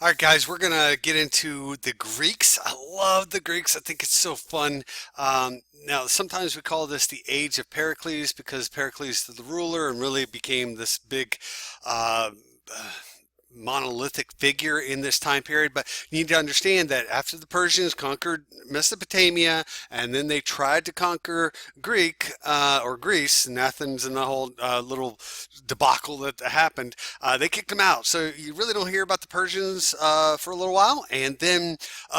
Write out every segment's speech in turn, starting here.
All right, guys, we're going to get into the Greeks. I love the Greeks. I think it's so fun. Now, sometimes we call this the age of Pericles because Pericles is the ruler and really became this big uh, monolithic figure in this time period. But you need to understand that after the Persians conquered Mesopotamia and then they tried to conquer Greece and Athens and the whole little debacle that happened, they kicked them out. So you really don't hear about the Persians for a little while. And then,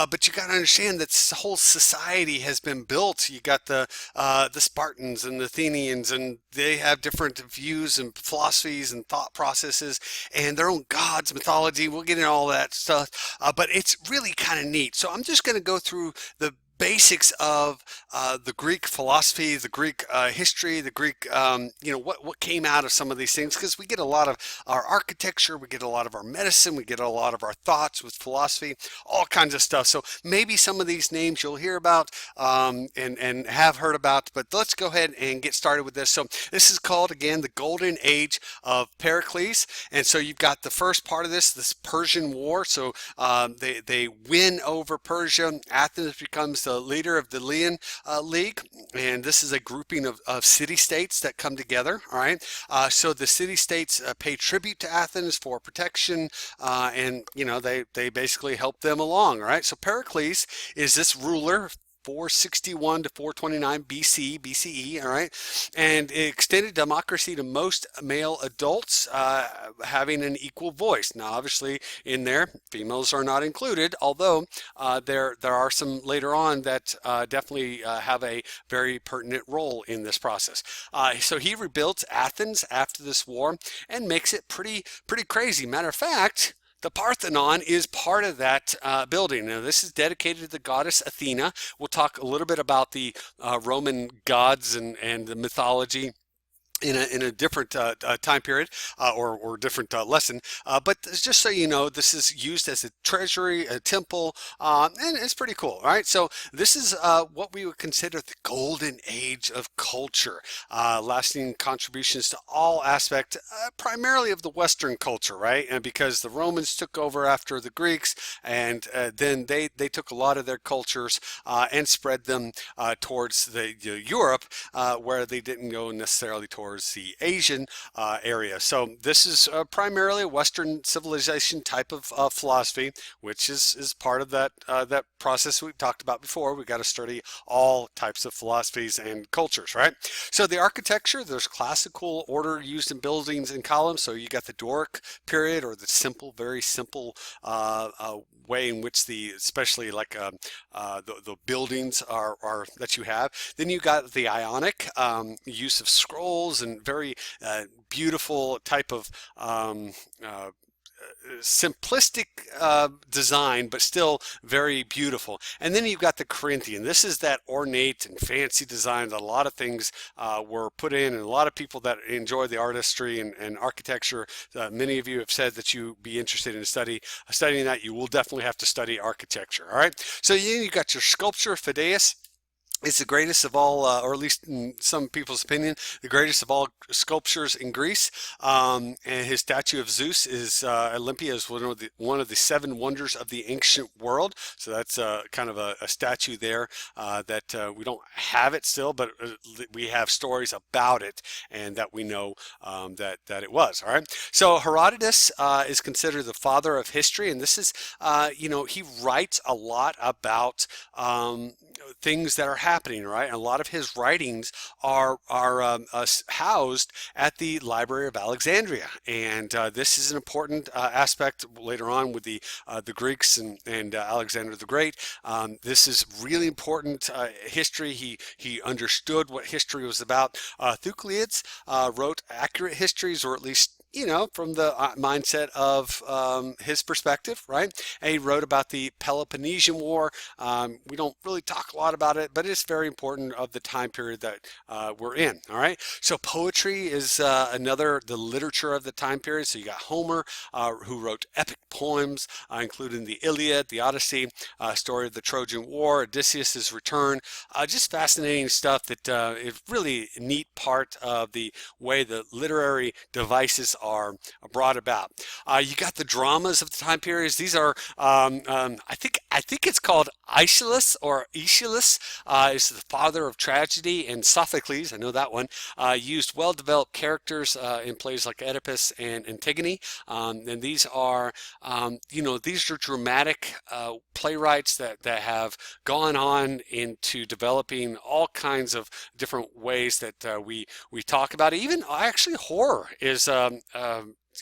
but you got to understand that this whole society has been built. You got the Spartans and the Athenians, and they have different views and philosophies and thought processes and their own gods, mythology. We'll get into all that stuff, but it's really kind of neat. So I'm just going to go through the basics of the Greek philosophy, the Greek history, the Greek, what came out of some of these things, because we get a lot of our architecture, we get a lot of our medicine, we get a lot of our thoughts with philosophy, all kinds of stuff. So maybe some of these names you'll hear about and have heard about, but let's go ahead and get started with this. So this is called, again, the Golden Age of Pericles. And so you've got the first part of this Persian War. So they win over Persia. Athens becomes the leader of the Leon League, and this is a grouping of city-states that come together. All right, so the city-states pay tribute to Athens for protection, and they basically help them along. All right, so Pericles is this ruler. 461 to 429 BCE, all right, and it extended democracy to most male adults having an equal voice. Now, obviously, in there, females are not included, although there are some later on that definitely have a very pertinent role in this process. So he rebuilds Athens after this war and makes it pretty crazy. Matter of fact, the Parthenon is part of that building. Now, this is dedicated to the goddess Athena. We'll talk a little bit about the Roman gods and the mythology in a different time period or different lesson. But just so you know, this is used as a treasury, a temple, and it's pretty cool. All right, so this is what we would consider the golden age of culture, lasting contributions to all aspects, primarily of the Western culture, right? And because the Romans took over after the Greeks, and then they took a lot of their cultures and spread them towards the Europe, where they didn't go necessarily towards the Asian area. So this is primarily a Western civilization type of philosophy, which is part of that process we talked about before. We got to study all types of philosophies and cultures, right? So the architecture, there's classical order used in buildings and columns. So you got the Doric period, or the simple, very simple way in which especially like the buildings are that you have. Then you got the Ionic use of scrolls and very beautiful type of simplistic design, but still very beautiful. And then you've got the Corinthian. This is that ornate and fancy design that a lot of things were put in, and a lot of people that enjoy the artistry and architecture. Many of you have said that you be interested in studying that. You will definitely have to study architecture. All right. So then you got your sculpture, Phidias. It's the greatest of all, or at least in some people's opinion, the greatest of all sculptures in Greece. And his statue of Zeus is Olympia is one of the seven wonders of the ancient world. So that's kind of a statue there that we don't have it still, but we have stories about it, and that we know that it was. All right. So Herodotus is considered the father of history, and this is, he writes a lot about things that are happening, right? And a lot of his writings are housed at the Library of Alexandria, and this is an important aspect later on with the Greeks and Alexander the Great. This is really important history. He understood what history was about. Thucydides wrote accurate histories, or at least from the mindset of his perspective, right? And he wrote about the Peloponnesian War. We don't really talk a lot about it, but it's very important of the time period that we're in, all right? So poetry is the literature of the time period. So you got Homer, who wrote epic poems, including the Iliad, the Odyssey, story of the Trojan War, Odysseus' return. Just fascinating stuff that is really a neat part of the way the literary devices are brought about. You got the dramas of the time periods. These are, I think it's called Aeschylus or Aeschylus is the father of tragedy, and Sophocles, I know that one, used well-developed characters in plays like Oedipus and Antigone. And these are, these are dramatic playwrights that have gone on into developing all kinds of different ways that we talk about it. Even actually horror is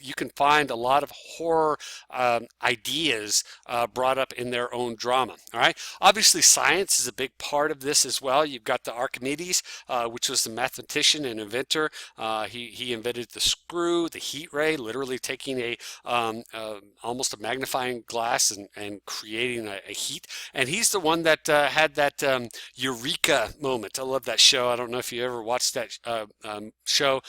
you can find a lot of horror ideas brought up in their own drama. All right. Obviously, science is a big part of this as well. You've got the Archimedes, which was the mathematician and inventor. He invented the screw, the heat ray, literally taking a almost a magnifying glass and creating a heat. And he's the one that had that eureka moment. I love that show. I don't know if you ever watched that show.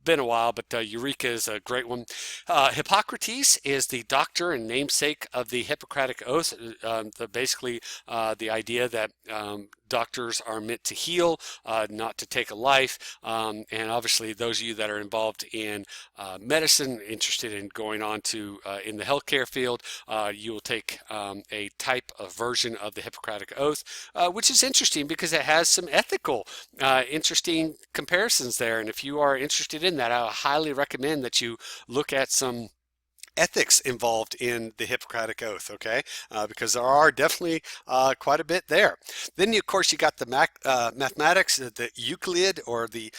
Been a while, but Eureka is a great one. Hippocrates is the doctor and namesake of the Hippocratic Oath. Basically, the idea that doctors are meant to heal, not to take a life. And obviously, those of you that are involved in medicine, interested in going on to in the healthcare field, you will take a type of version of the Hippocratic Oath, which is interesting because it has some ethical, interesting comparisons there. And if you are interested in that, I highly recommend that you look at some ethics involved in the Hippocratic Oath, okay? Because there are definitely quite a bit there. Then, of course, you got the mathematics, the Euclid or the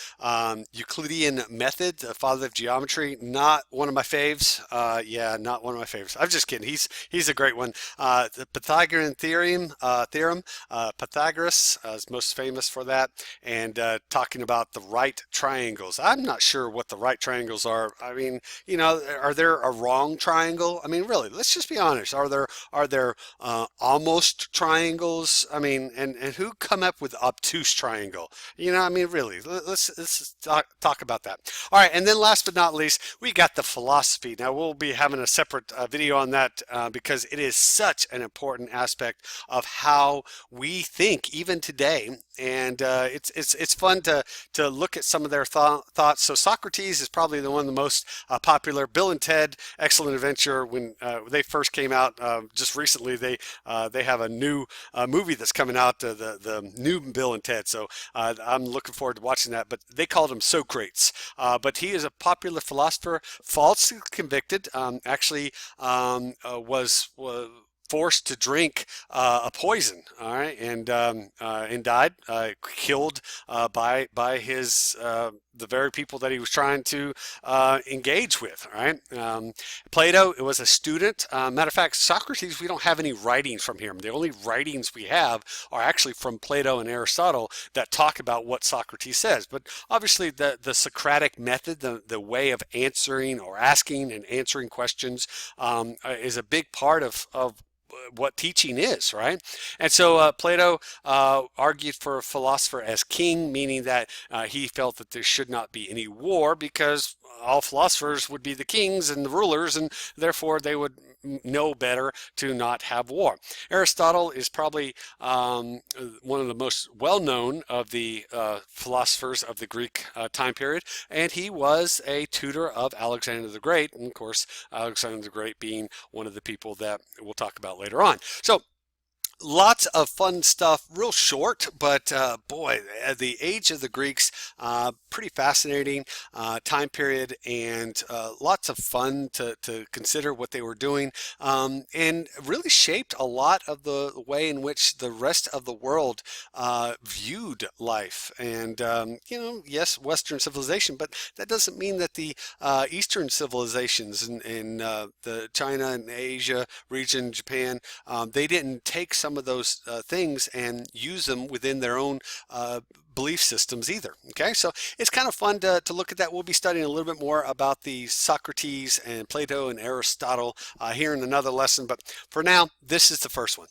Euclidean method, the father of geometry. Not one of my faves. Yeah, not one of my favorites. I'm just kidding. He's a great one. The Pythagorean theorem, Pythagoras is most famous for that, and talking about the right triangles. I'm not sure what the right triangles are. I mean, are there a wrong triangle? I mean, really, let's just be honest. Are there almost triangles? I mean, and who come up with obtuse triangle? I mean, really, let's talk about that. All right, and then last but not least, we got the philosophy. Now we'll be having a separate video on that because it is such an important aspect of how we think even today, and it's fun to look at some of their thoughts. So Socrates is probably the one of the most popular. Bill and Ted, Excellent Adventure, when they first came out just recently, they have a new movie that's coming out, the new Bill and Ted. So I'm looking forward to watching that. But they called him Socrates. But he is a popular philosopher, falsely convicted. Actually, was forced to drink a poison, all right, and died, killed by his the very people that he was trying to engage with, all right. Plato, it was a student. Matter of fact, Socrates, we don't have any writings from him. The only writings we have are actually from Plato and Aristotle that talk about what Socrates says. But obviously, the Socratic method, the way of answering or asking and answering questions, is a big part of what teaching is, right? And so Plato argued for a philosopher as king, meaning that he felt that there should not be any war because all philosophers would be the kings and the rulers, and therefore they would know better to not have war. Aristotle is probably one of the most well-known of the philosophers of the Greek time period, and he was a tutor of Alexander the Great, and of course Alexander the Great being one of the people that we'll talk about later on. So lots of fun stuff, real short, but boy, the age of the Greeks, pretty fascinating time period, and lots of fun to consider what they were doing, and really shaped a lot of the way in which the rest of the world viewed life. And yes, Western civilization, but that doesn't mean that the Eastern civilizations in the China and Asia region, Japan, they didn't take some of those things and use them within their own belief systems either. Okay, so it's kind of fun to look at that. We'll be studying a little bit more about the Socrates and Plato and Aristotle here in another lesson, but for now, this is the first one.